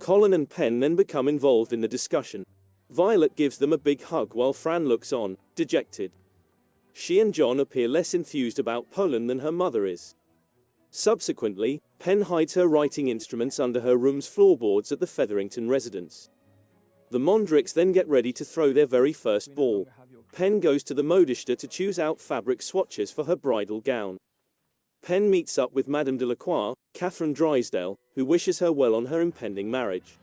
Colin and Penn then become involved in the discussion. Violet gives them a big hug while Fran looks on, dejected. She and John appear less enthused about Poland than her mother is. Subsequently, Penn hides her writing instruments under her room's floorboards at the Featherington residence. The Mondricks then get ready to throw their very first ball. Penn goes to the modiste to choose out fabric swatches for her bridal gown. Penn meets up with Madame Delacroix, Catherine Drysdale, who wishes her well on her impending marriage.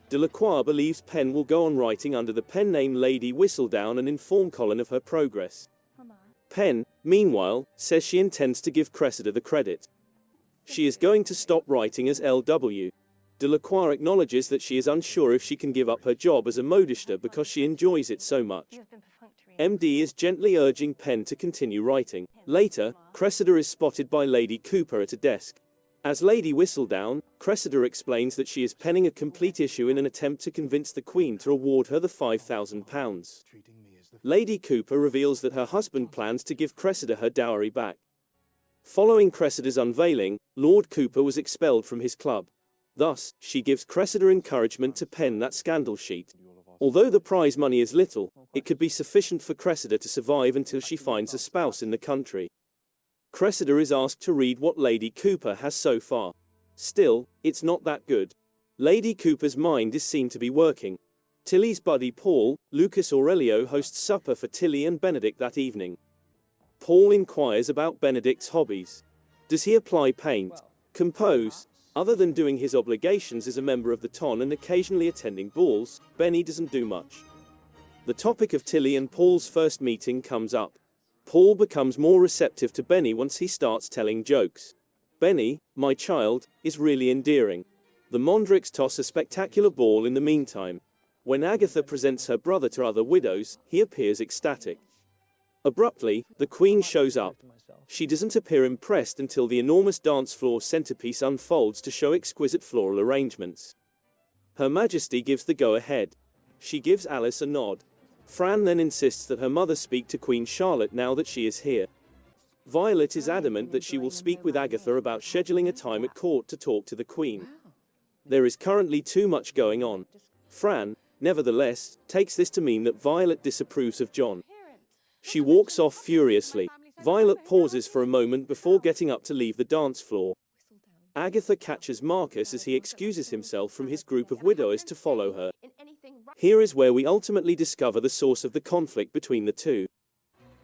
Delacroix believes Penn will go on writing under the pen name Lady Whistledown and inform Colin of her progress. Penn, meanwhile, says she intends to give Cressida the credit. She is going to stop writing as L.W. Delacroix acknowledges that she is unsure if she can give up her job as a modiste because she enjoys it so much. MD is gently urging Penn to continue writing. Later, Cressida is spotted by Lady Cooper at a desk. As Lady Whistledown, Cressida explains that she is penning a complete issue in an attempt to convince the Queen to award her the £5,000. Lady Cooper reveals that her husband plans to give Cressida her dowry back. Following Cressida's unveiling, Lord Cooper was expelled from his club. Thus, she gives Cressida encouragement to pen that scandal sheet. Although the prize money is little, it could be sufficient for Cressida to survive until she finds a spouse in the country. Cressida is asked to read what Lady Cooper has so far. Still, it's not that good. Lady Cooper's mind is seen to be working. Tilly's buddy Paul, Lucas Aurelio, hosts supper for Tilly and Benedict that evening. Paul inquires about Benedict's hobbies. Does he apply paint? Compose? Other than doing his obligations as a member of the Ton and occasionally attending balls, Benny doesn't do much. The topic of Tilly and Paul's first meeting comes up. Paul becomes more receptive to Benny once he starts telling jokes. Benny, my child, is really endearing. The Mondricks toss a spectacular ball in the meantime. When Agatha presents her brother to other widows, he appears ecstatic. Abruptly, the Queen shows up. She doesn't appear impressed until the enormous dance floor centerpiece unfolds to show exquisite floral arrangements. Her Majesty gives the go-ahead. She gives Alice a nod. Fran then insists that her mother speak to Queen Charlotte now that she is here. Violet is adamant that she will speak with Agatha about scheduling a time at court to talk to the Queen. There is currently too much going on. Fran, nevertheless, takes this to mean that Violet disapproves of John. She walks off furiously. Violet pauses for a moment before getting up to leave the dance floor. Agatha catches Marcus as he excuses himself from his group of widowers to follow her. Here is where we ultimately discover the source of the conflict between the two.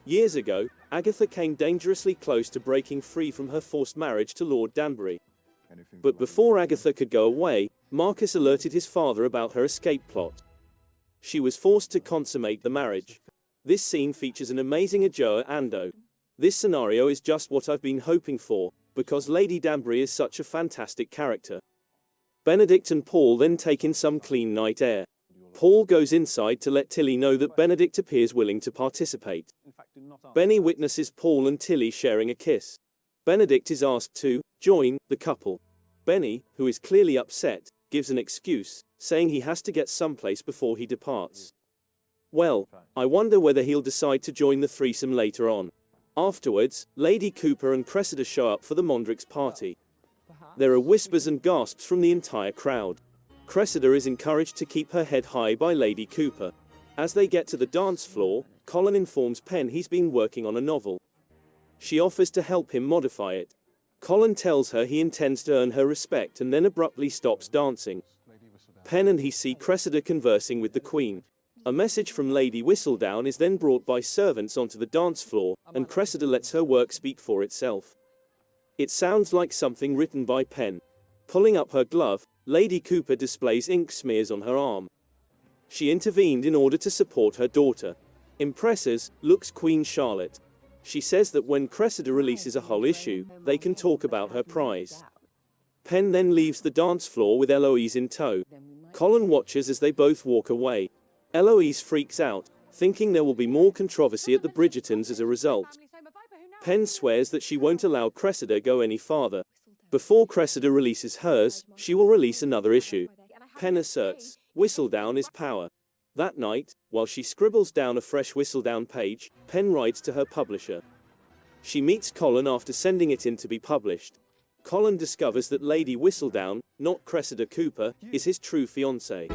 Years ago, Agatha came dangerously close to breaking free from her forced marriage to Lord Danbury. But before Agatha could go away, Marcus alerted his father about her escape plot. She was forced to consummate the marriage. This scene features an amazing Adjoa Ando. This scenario is just what I've been hoping for, because Lady Danbury is such a fantastic character. Benedict and Paul then take in some clean night air. Paul goes inside to let Tilly know that Benedict appears willing to participate. Benny witnesses Paul and Tilly sharing a kiss. Benedict is asked to join the couple. Benny, who is clearly upset, gives an excuse, saying he has to get someplace before he departs. Well, I wonder whether he'll decide to join the threesome later on. Afterwards, Lady Cooper and Cressida show up for the Mondricks party. There are whispers and gasps from the entire crowd. Cressida is encouraged to keep her head high by Lady Cooper. As they get to the dance floor, Colin informs Penn he's been working on a novel. She offers to help him modify it. Colin tells her he intends to earn her respect and then abruptly stops dancing. Penn and he see Cressida conversing with the Queen. A message from Lady Whistledown is then brought by servants onto the dance floor, and Cressida lets her work speak for itself. It sounds like something written by Penn. Pulling up her glove, Lady Cooper displays ink smears on her arm. She intervened in order to support her daughter. Impresses, looks Queen Charlotte. She says that when Cressida releases a whole issue, they can talk about her prize. Penn then leaves the dance floor with Eloise in tow. Colin watches as they both walk away. Eloise freaks out, thinking there will be more controversy at the Bridgertons as a result. Penn swears that she won't allow Cressida go any farther. Before Cressida releases hers, she will release another issue. Penn asserts, Whistledown is power. That night, while she scribbles down a fresh Whistledown page, Penn writes to her publisher. She meets Colin after sending it in to be published. Colin discovers that Lady Whistledown, not Cressida Cooper, is his true fiancée.